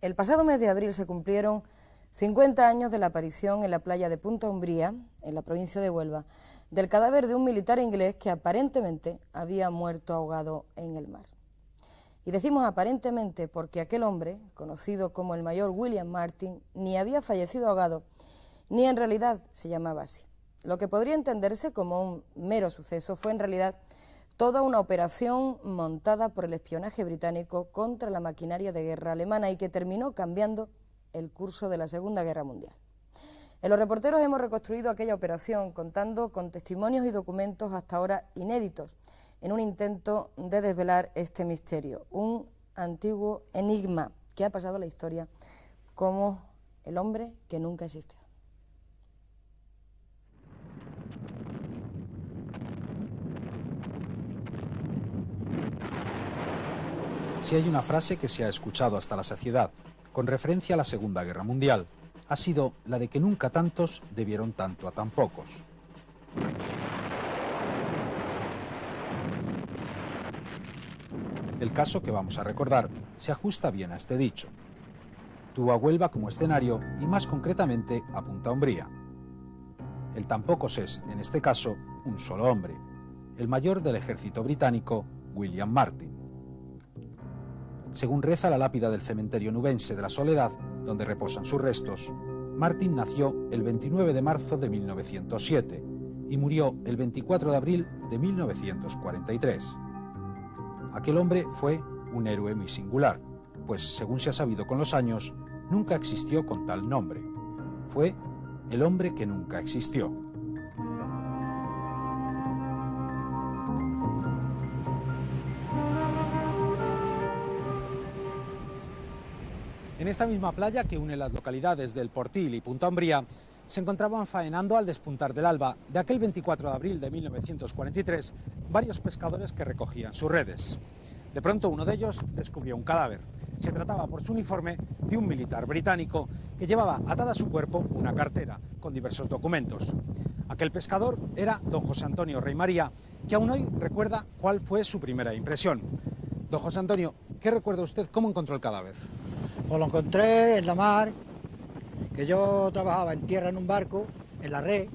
El pasado mes de abril se cumplieron 50 años de la aparición en la playa de Punta Umbría, en la provincia de Huelva, del cadáver de un militar inglés que aparentemente había muerto ahogado en el mar. Y decimos aparentemente porque aquel hombre, conocido como el mayor William Martin, ni había fallecido ahogado, ni en realidad se llamaba así. Lo que podría entenderse como un mero suceso fue en realidad toda una operación montada por el espionaje británico contra la maquinaria de guerra alemana y que terminó cambiando el curso de la Segunda Guerra Mundial. En Los Reporteros hemos reconstruido aquella operación contando con testimonios y documentos hasta ahora inéditos en un intento de desvelar este misterio, un antiguo enigma que ha pasado a la historia como el hombre que nunca existió. Si hay una frase que se ha escuchado hasta la saciedad con referencia a la Segunda Guerra Mundial, ha sido la de que nunca tantos debieron tanto a tan pocos. El caso que vamos a recordar se ajusta bien a este dicho. Tuvo a Huelva como escenario y más concretamente a Punta Umbría. El tan pocos es, en este caso, un solo hombre, el mayor del ejército británico, William Martin. Según reza la lápida del cementerio nubense de la Soledad, donde reposan sus restos, Martin nació el 29 de marzo de 1907 y murió el 24 de abril de 1943. Aquel hombre fue un héroe muy singular, pues, según se ha sabido con los años, nunca existió con tal nombre. Fue el hombre que nunca existió. En esta misma playa que une las localidades del Portil y Punta Umbría, se encontraban faenando al despuntar del alba de aquel 24 de abril de 1943 varios pescadores que recogían sus redes. De pronto uno de ellos descubrió un cadáver. Se trataba por su uniforme de un militar británico que llevaba atada a su cuerpo una cartera con diversos documentos. Aquel pescador era don José Antonio Rey María, que aún hoy recuerda cuál fue su primera impresión. Don José Antonio, ¿qué recuerda usted? ¿Cómo encontró el cadáver? Pues lo encontré en la mar, que yo trabajaba en tierra en un barco, en la red.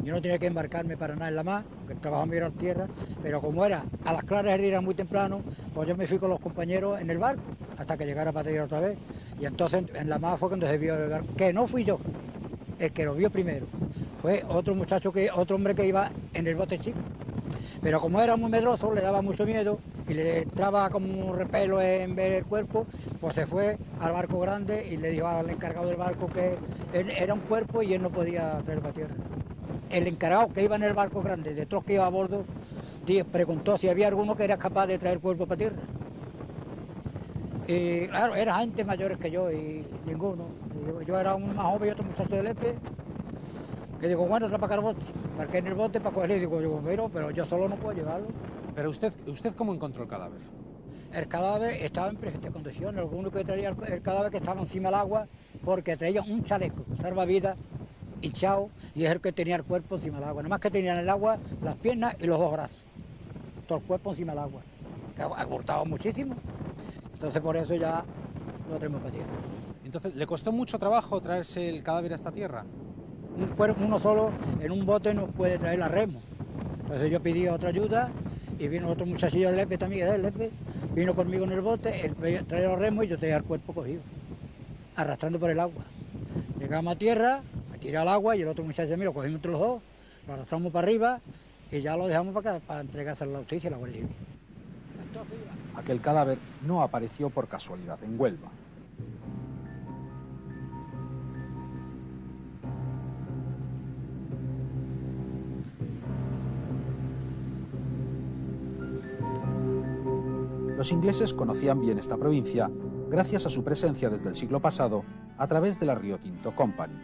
Yo no tenía que embarcarme para nada en la mar, porque el trabajo mío era en tierra, pero como era a las claras del día muy temprano, pues yo me fui con los compañeros en el barco, hasta que llegara para tirar otra vez. Y entonces en la mar fue cuando se vio el barco, que no fui yo, el que lo vio primero. Fue otro otro hombre que iba en el bote chico. Pero como era muy medroso, le daba mucho miedo y le entraba como un repelo en ver el cuerpo, pues se fue al barco grande y le dijo al encargado del barco que era un cuerpo y él no podía traerlo para tierra. El encargado que iba en el barco grande, de todos los que iba a bordo, preguntó si había alguno que era capaz de traer el cuerpo para tierra. Y claro, era gente mayores que yo y ninguno. Y yo era un más joven y otro muchacho de Lepe. Que digo, bueno, trae para acá el bote. Marqué en el bote para cogerlo y digo, pero yo solo no puedo llevarlo. Pero usted ¿cómo encontró el cadáver? El cadáver estaba en perfectas condiciones. Lo único que traía el cadáver que estaba encima del agua porque traía un chaleco, salvavidas, hinchado, y es el que tenía el cuerpo encima del agua. Nada más que tenía en el agua las piernas y los dos brazos. Todo el cuerpo encima del agua. Que ha cortado muchísimo. Entonces por eso ya lo tenemos para tierra. Entonces, ¿le costó mucho trabajo traerse el cadáver a esta tierra? Un cuerpo, uno solo, en un bote no puede traer la remo. Entonces yo pedí otra ayuda y vino otro muchachillo de Lepe también, de Lepe, vino conmigo en el bote, él traía los remos y yo traía el cuerpo cogido, arrastrando por el agua. Llegamos a tierra, a tirar al agua y el otro muchacho mío lo cogimos entre los dos, lo arrastramos para arriba y ya lo dejamos para acá, para entregarse a la justicia y la Guardia Civil. Aquel cadáver no apareció por casualidad en Huelva. Los ingleses conocían bien esta provincia gracias a su presencia desde el siglo pasado a través de la Rio Tinto Company.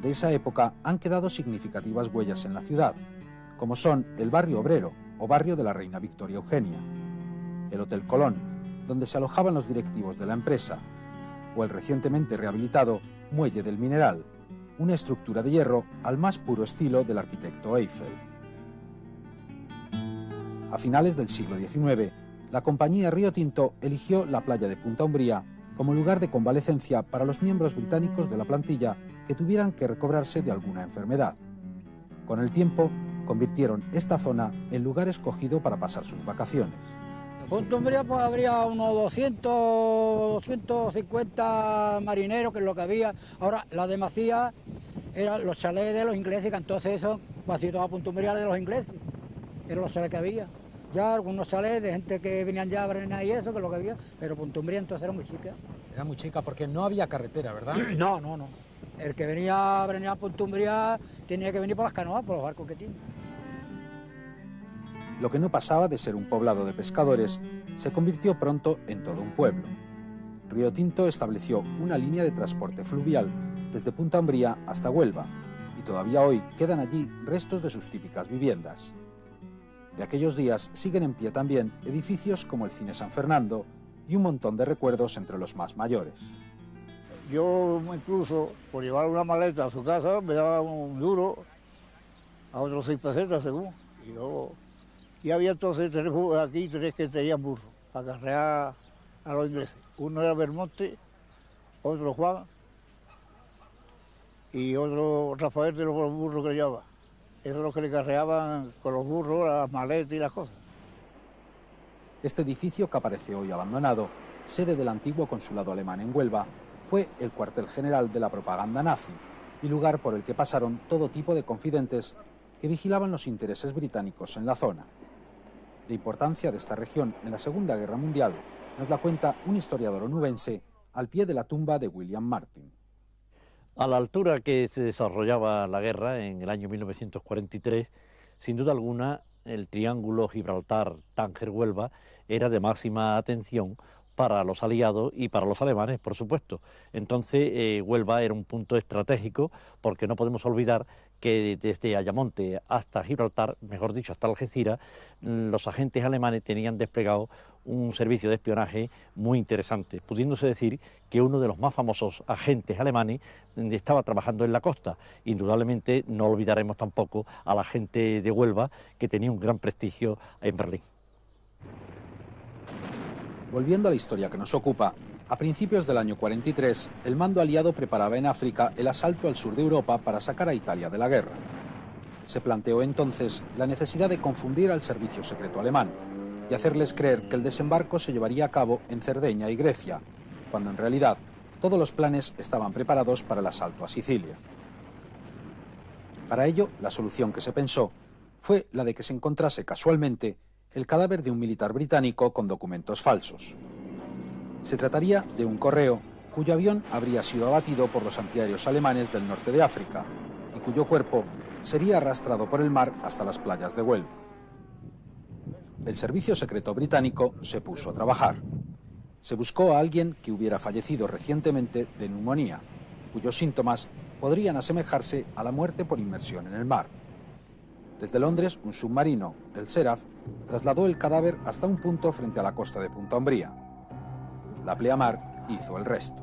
De esa época han quedado significativas huellas en la ciudad, como son el barrio obrero o barrio de la Reina Victoria Eugenia, el Hotel Colón, donde se alojaban los directivos de la empresa, o el recientemente rehabilitado Muelle del Mineral, una estructura de hierro al más puro estilo del arquitecto Eiffel. A finales del siglo XIX, la compañía Río Tinto eligió la playa de Punta Umbría como lugar de convalecencia para los miembros británicos de la plantilla que tuvieran que recobrarse de alguna enfermedad. Con el tiempo, convirtieron esta zona en lugar escogido para pasar sus vacaciones. En Punta Umbría pues habría unos 250 marineros, que es lo que había. Ahora, la demasía eran los chalés de los ingleses, que entonces eso, casi toda Punta Umbría era de los ingleses. Eran los chalés que había. Ya algunos chalés de gente que venían ya a Brenar y eso, que es lo que había, pero Punta Umbría entonces era muy chica. Era muy chica porque no había carretera, ¿verdad? No. El que venía a Brenar a Punta Umbría tenía que venir por las canoas, por los barcos que tiene. Lo que no pasaba de ser un poblado de pescadores se convirtió pronto en todo un pueblo. Río Tinto estableció una línea de transporte fluvial desde Punta Umbría hasta Huelva, y todavía hoy quedan allí restos de sus típicas viviendas. De aquellos días siguen en pie también edificios como el Cine San Fernando y un montón de recuerdos entre los más mayores. Yo incluso, por llevar una maleta a su casa, me daba un duro, a otros 6 pesetas según. Y había entonces aquí 3 que tenían burro, para acarrear a los ingleses. Uno era Belmonte, otro Juan y otro Rafael de los burros que le llevaba. Esos son los que le carreaban con los burros, las maletas y las cosas. Este edificio, que aparece hoy abandonado, sede del antiguo consulado alemán en Huelva, fue el cuartel general de la propaganda nazi y lugar por el que pasaron todo tipo de confidentes que vigilaban los intereses británicos en la zona. La importancia de esta región en la Segunda Guerra Mundial nos la cuenta un historiador onubense al pie de la tumba de William Martin. A la altura que se desarrollaba la guerra en el año 1943, sin duda alguna, el triángulo Gibraltar-Tánger-Huelva era de máxima atención para los aliados y para los alemanes, por supuesto. Entonces, Huelva era un punto estratégico, porque no podemos olvidar que desde Ayamonte hasta Gibraltar, mejor dicho, hasta Algeciras, los agentes alemanes tenían desplegado un servicio de espionaje muy interesante, pudiéndose decir que uno de los más famosos agentes alemanes estaba trabajando en la costa. Indudablemente no olvidaremos tampoco a la gente de Huelva, que tenía un gran prestigio en Berlín. Volviendo a la historia que nos ocupa, a principios del año 43, el mando aliado preparaba en África el asalto al sur de Europa para sacar a Italia de la guerra. Se planteó entonces la necesidad de confundir al servicio secreto alemán y hacerles creer que el desembarco se llevaría a cabo en Cerdeña y Grecia, cuando en realidad todos los planes estaban preparados para el asalto a Sicilia. Para ello, la solución que se pensó fue la de que se encontrase casualmente el cadáver de un militar británico con documentos falsos. Se trataría de un correo cuyo avión habría sido abatido por los antiaéreos alemanes del norte de África y cuyo cuerpo sería arrastrado por el mar hasta las playas de Huelva. El servicio secreto británico se puso a trabajar. Se buscó a alguien que hubiera fallecido recientemente de neumonía, cuyos síntomas podrían asemejarse a la muerte por inmersión en el mar. Desde Londres, un submarino, el Seraph, trasladó el cadáver hasta un punto frente a la costa de Punta Umbría. La pleamar hizo el resto.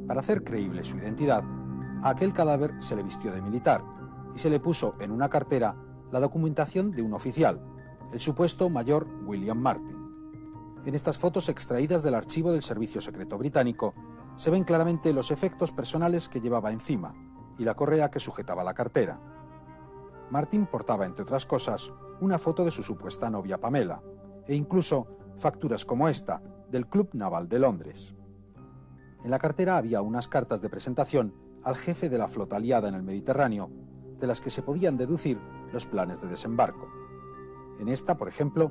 Para hacer creíble su identidad, a aquel cadáver se le vistió de militar y se le puso en una cartera la documentación de un oficial, el supuesto mayor William Martin. En estas fotos extraídas del archivo del Servicio Secreto Británico se ven claramente los efectos personales que llevaba encima y la correa que sujetaba la cartera. Martin portaba, entre otras cosas, una foto de su supuesta novia Pamela e incluso facturas como esta del Club Naval de Londres. En la cartera había unas cartas de presentación al jefe de la flota aliada en el Mediterráneo, de las que se podían deducir los planes de desembarco. En esta, por ejemplo,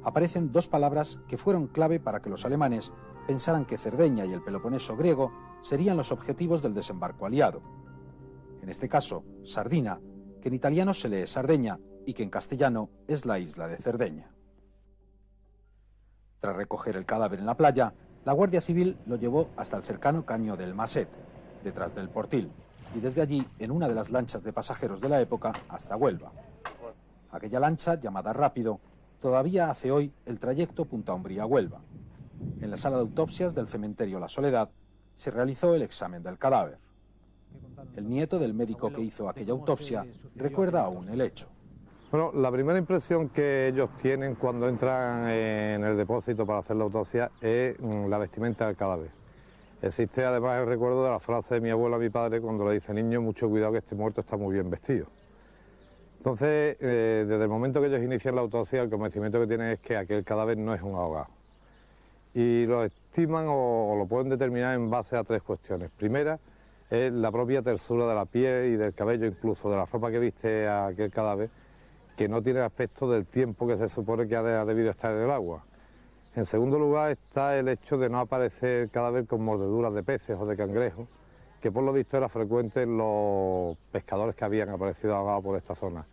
aparecen 2 palabras que fueron clave para que los alemanes pensaran que Cerdeña y el Peloponeso griego serían los objetivos del desembarco aliado. En este caso, Sardina, que en italiano se lee Sardeña y que en castellano es la isla de Cerdeña. Tras recoger el cadáver en la playa, la Guardia Civil lo llevó hasta el cercano caño del Maset, detrás del Portil, y desde allí en una de las lanchas de pasajeros de la época hasta Huelva. Aquella lancha, llamada Rápido, todavía hace hoy el trayecto Punta Umbría-Huelva. En la sala de autopsias del cementerio La Soledad se realizó el examen del cadáver. el nieto del médico que hizo aquella autopsia, recuerda aún el hecho. Bueno, la primera impresión que ellos tienen cuando entran en el depósito para hacer la autopsia es la vestimenta del cadáver. Existe además el recuerdo de la frase de mi abuelo a mi padre cuando le dice: niño, mucho cuidado que este muerto está muy bien vestido. Entonces, desde el momento que ellos inician la autopsia, el convencimiento que tienen es que aquel cadáver no es un ahogado. Y lo estiman o lo pueden determinar en base a tres cuestiones. Primera, es la propia tersura de la piel y del cabello, incluso de la ropa que viste a aquel cadáver, que no tiene el aspecto del tiempo que se supone que ha debido estar en el agua. En segundo lugar está el hecho de no aparecer el cadáver con mordeduras de peces o de cangrejos, que por lo visto era frecuente en los pescadores que habían aparecido ahogados por esta zona.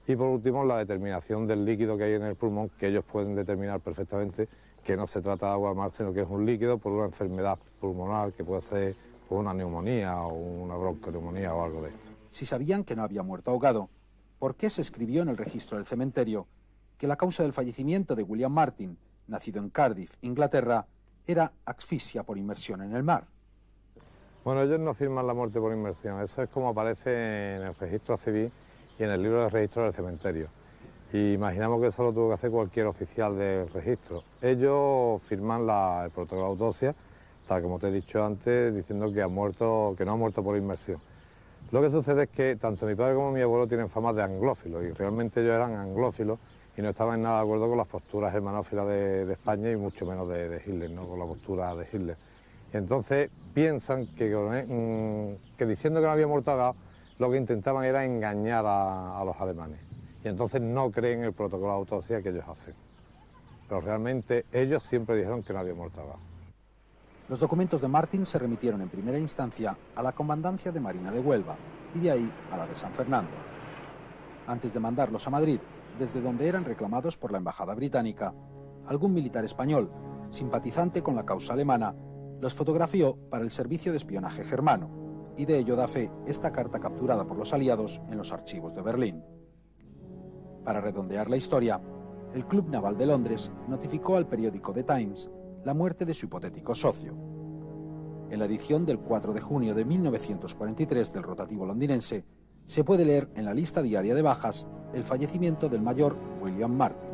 Y por último, la determinación del líquido que hay en el pulmón, que ellos pueden determinar perfectamente que no se trata de agua de mar, sino que es un líquido por una enfermedad pulmonar, que puede ser por una neumonía o una bronconeumonía o algo de esto. Si sabían que no había muerto ahogado, ¿por qué se escribió en el registro del cementerio que la causa del fallecimiento de William Martin, nacido en Cardiff, Inglaterra, era asfixia por inmersión en el mar? Bueno, ellos no firman la muerte por inmersión, eso es como aparece en el registro civil y en el libro de registro del cementerio. Y imaginamos que eso lo tuvo que hacer cualquier oficial del registro. Ellos firman el protocolo de autopsia, tal como te he dicho antes, diciendo que no ha muerto por inmersión. Lo que sucede es que tanto mi padre como mi abuelo tienen fama de anglófilos, y realmente ellos eran anglófilos y no estaban nada de acuerdo con las posturas germanófilas de España y mucho menos de Hitler, ¿no? Con la postura de Hitler. Y entonces piensan que diciendo que no había muerto ahogado, lo que intentaban era engañar a los alemanes. Y entonces no creen el protocolo de autopsia que ellos hacen. Pero realmente ellos siempre dijeron que no había muerto ahogado. Los documentos de Martin se remitieron en primera instancia a la Comandancia de Marina de Huelva y de ahí a la de San Fernando. Antes de mandarlos a Madrid, desde donde eran reclamados por la Embajada Británica, algún militar español, simpatizante con la causa alemana, los fotografió para el servicio de espionaje germano, y de ello da fe esta carta capturada por los aliados en los archivos de Berlín. Para redondear la historia, el Club Naval de Londres notificó al periódico The Times la muerte de su hipotético socio. En la edición del 4 de junio de 1943 del rotativo londinense, se puede leer en la lista diaria de bajas el fallecimiento del mayor William Martin.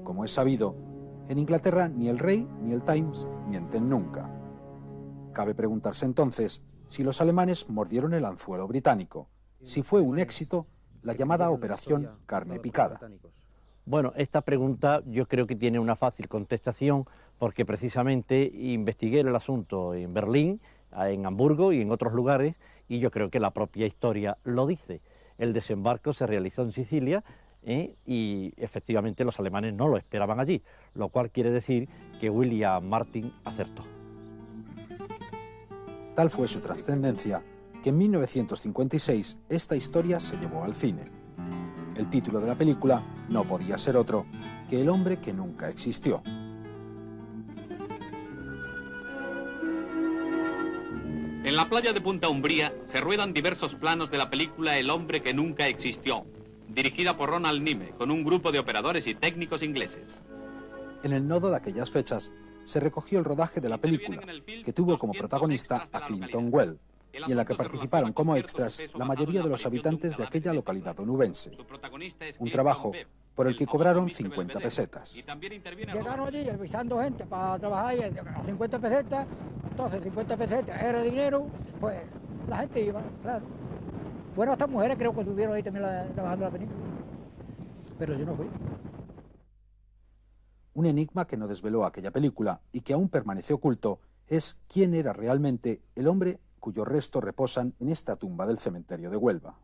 Como es sabido, en Inglaterra ni el Rey ni el Times mienten nunca. Cabe preguntarse entonces si los alemanes mordieron el anzuelo británico, si fue un éxito la llamada Operación Carne Picada. Bueno, esta pregunta yo creo que tiene una fácil contestación porque precisamente investigué el asunto en Berlín, en Hamburgo y en otros lugares y yo creo que la propia historia lo dice. El desembarco se realizó en Sicilia y efectivamente los alemanes no lo esperaban allí, lo cual quiere decir que William Martin acertó. Tal fue su trascendencia que en 1956 esta historia se llevó al cine. El título de la película no podía ser otro que El hombre que nunca existió. En la playa de Punta Umbría se ruedan diversos planos de la película El hombre que nunca existió, dirigida por Ronald Nime, con un grupo de operadores y técnicos ingleses. En el nodo de aquellas fechas se recogió el rodaje de la película, que tuvo como protagonista a Clinton Well, y en la que participaron como extras la mayoría de los habitantes de aquella localidad onubense. Un trabajo por el que cobraron 50 pesetas. Llegaron allí avisando gente para trabajar y a 50 pesetas, entonces 50 pesetas era dinero, pues la gente iba, claro. Fueron hasta mujeres creo que estuvieron ahí también trabajando la película, pero yo no fui. Un enigma que no desveló aquella película y que aún permanece oculto es quién era realmente el hombre cuyos restos reposan en esta tumba del cementerio de Huelva.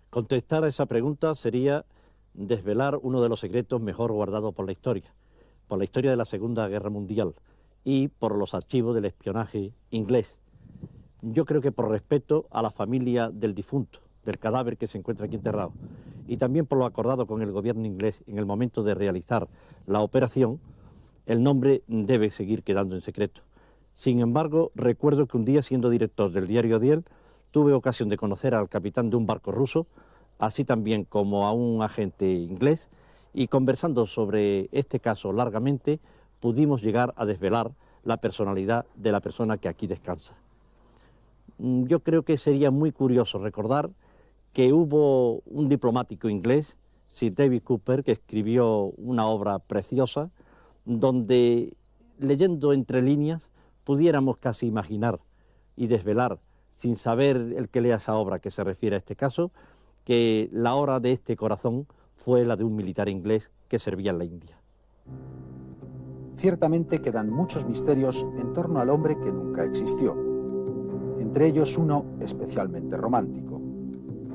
Contestar a esa pregunta sería desvelar uno de los secretos mejor guardados por la historia de la Segunda Guerra Mundial y por los archivos del espionaje inglés. Yo creo que por respeto a la familia del difunto, del cadáver que se encuentra aquí enterrado, y también por lo acordado con el gobierno inglés en el momento de realizar la operación, el nombre debe seguir quedando en secreto. Sin embargo, recuerdo que un día, siendo director del diario Diel, tuve ocasión de conocer al capitán de un barco ruso, así también como a un agente inglés, y conversando sobre este caso largamente, pudimos llegar a desvelar la personalidad de la persona que aquí descansa. yo creo que sería muy curioso recordar que hubo un diplomático inglés, Sir David Cooper, que escribió una obra preciosa, donde, leyendo entre líneas, pudiéramos casi imaginar y desvelar, sin saber el que lea esa obra que se refiere a este caso, que la hora de este corazón fue la de un militar inglés que servía en la India. Ciertamente quedan muchos misterios en torno al hombre que nunca existió. Entre ellos uno especialmente romántico.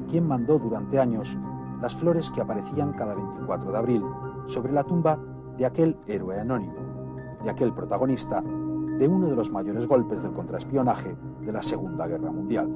¿Quién mandó durante años las flores que aparecían cada 24 de abril sobre la tumba de aquel héroe anónimo, de aquel protagonista de uno de los mayores golpes del contraespionaje de la Segunda Guerra Mundial?